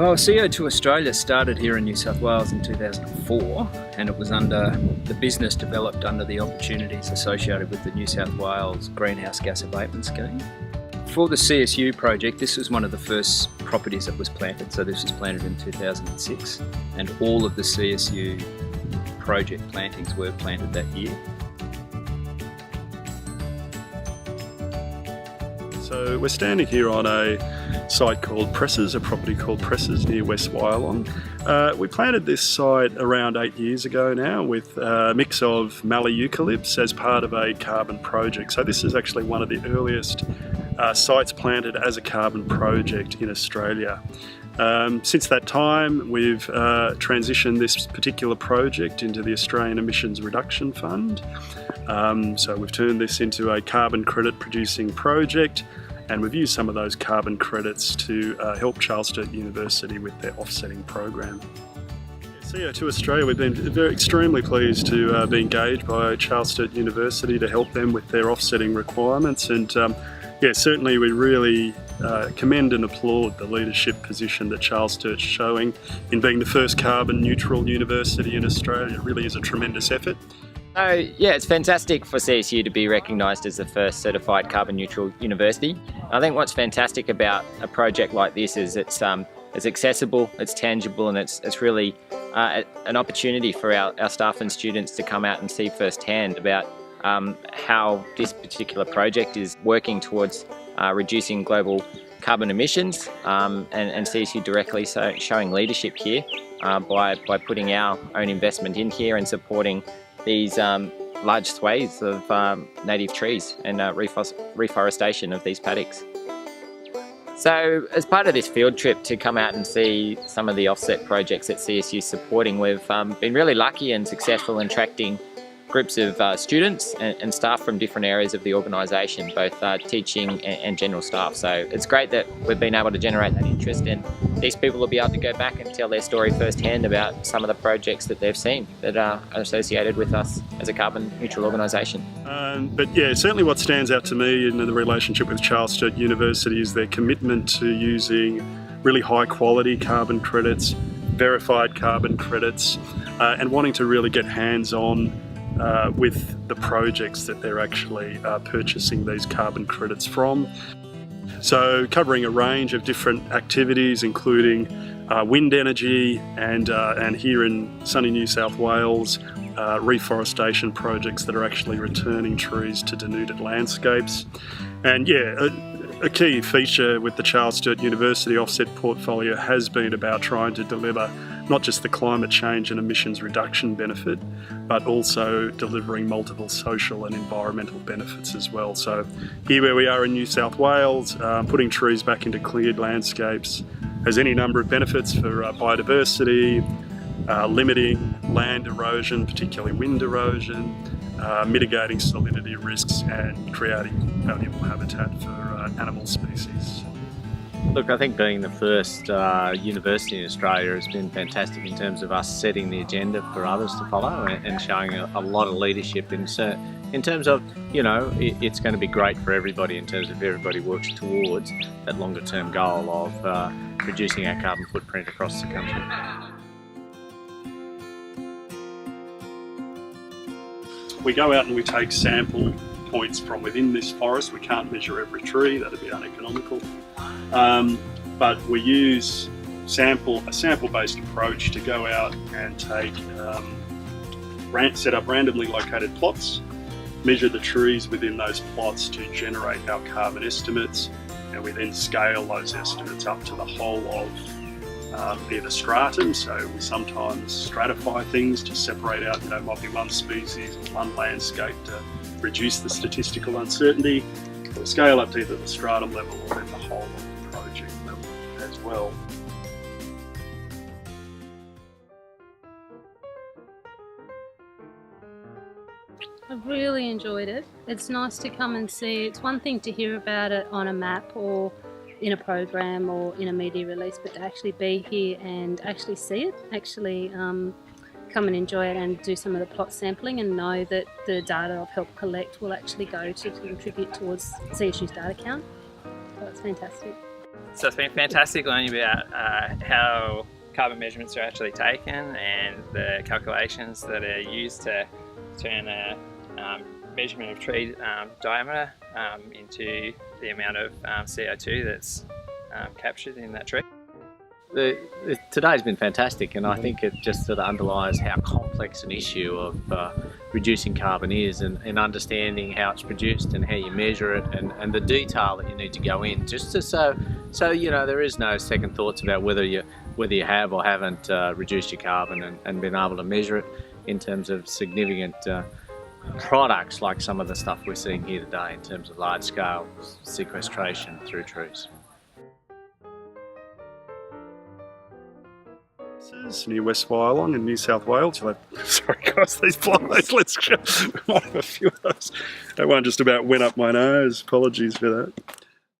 Well, CO2 Australia started here in New South Wales in 2004, and it was the business developed under the opportunities associated with the New South Wales Greenhouse Gas Abatement Scheme. For the CSU project, this was one of the first properties that was planted, so this was planted in 2006, and all of the CSU project plantings were planted that year. So we're standing here on a site called Presses, a property called Presses near West Wyalong. We planted this site around 8 years ago now with a mix of mallee eucalypts as part of a carbon project. So this is actually one of the earliest sites planted as a carbon project in Australia. Since that time, we've transitioned this particular project into the Australian Emissions Reduction Fund. So we've turned this into a carbon credit producing project, and we've used some of those carbon credits to help Charles Sturt University with their offsetting program. CO2 Australia, we've been extremely pleased to be engaged by Charles Sturt University to help them with their offsetting requirements, and yeah, certainly we really commend and applaud the leadership position that Charles Sturt's showing in being the first carbon neutral university in Australia. It really is a tremendous effort. Yeah, it's fantastic for CSU to be recognised as the first certified carbon neutral university. I think what's fantastic about a project like this is it's accessible, it's tangible, and it's really an opportunity for our staff and students to come out and see firsthand about how this particular project is working towards reducing global carbon emissions, and CSU directly showing leadership here by putting our own investment in here and supporting these large swathes of native trees and reforestation of these paddocks. So as part of this field trip to come out and see some of the offset projects that CSU is supporting, we've been really lucky and successful in attracting groups of students and staff from different areas of the organisation, both teaching and general staff. So it's great that we've been able to generate that interest, and these people will be able to go back and tell their story firsthand about some of the projects that they've seen that are associated with us as a carbon neutral organisation. But yeah, certainly what stands out to me in the relationship with Charles Sturt University is their commitment to using really high quality carbon credits, verified carbon credits, and wanting to really get hands-on with the projects that they're actually purchasing these carbon credits from. So covering a range of different activities, including wind energy and here in sunny New South Wales, reforestation projects that are actually returning trees to denuded landscapes. And yeah, a key feature with the Charles Sturt University offset portfolio has been about trying to deliver not just the climate change and emissions reduction benefit, but also delivering multiple social and environmental benefits as well. So here where we are in New South Wales, putting trees back into cleared landscapes has any number of benefits for biodiversity, limiting land erosion, particularly wind erosion, mitigating salinity risks, and creating valuable habitat for animal species. Look, I think being the first university in Australia has been fantastic in terms of us setting the agenda for others to follow and showing a lot of leadership in terms of, you know, it's going to be great for everybody in terms of everybody works towards that longer term goal of reducing our carbon footprint across the country. We go out and we take sample points from within this forest. We can't measure every tree, that'd be uneconomical. But we use a sample-based approach to go out and take, set up randomly located plots, measure the trees within those plots to generate our carbon estimates, and we then scale those estimates up to the whole of either stratum. So we sometimes stratify things to separate out, you know, might be one species or one landscape to reduce the statistical uncertainty. We scale up to either the stratum level or then the whole of the project level as well. I've really enjoyed it. It's nice to come and see. It's one thing to hear about it on a map or in a program or in a media release, but to actually be here and actually see it, actually come and enjoy it and do some of the plot sampling and know that the data I've helped collect will actually go to contribute towards CSU's data count. So it's fantastic. So it's been fantastic learning about how carbon measurements are actually taken and the calculations that are used to turn a measurement of tree diameter into the amount of CO2 that's captured in that tree. Today's been fantastic, and I think it just sort of underlies how complex an issue of reducing carbon is, and understanding how it's produced and how you measure it, and the detail that you need to go in, just to so you know there is no second thoughts about whether you have or haven't reduced your carbon, and been able to measure it in terms of significant products like some of the stuff we're seeing here today in terms of large-scale sequestration through trees. Near West Wyalong in New South Wales. Sorry guys, these flies, let's go. We might have a few of those. That one just about went up my nose, apologies for that.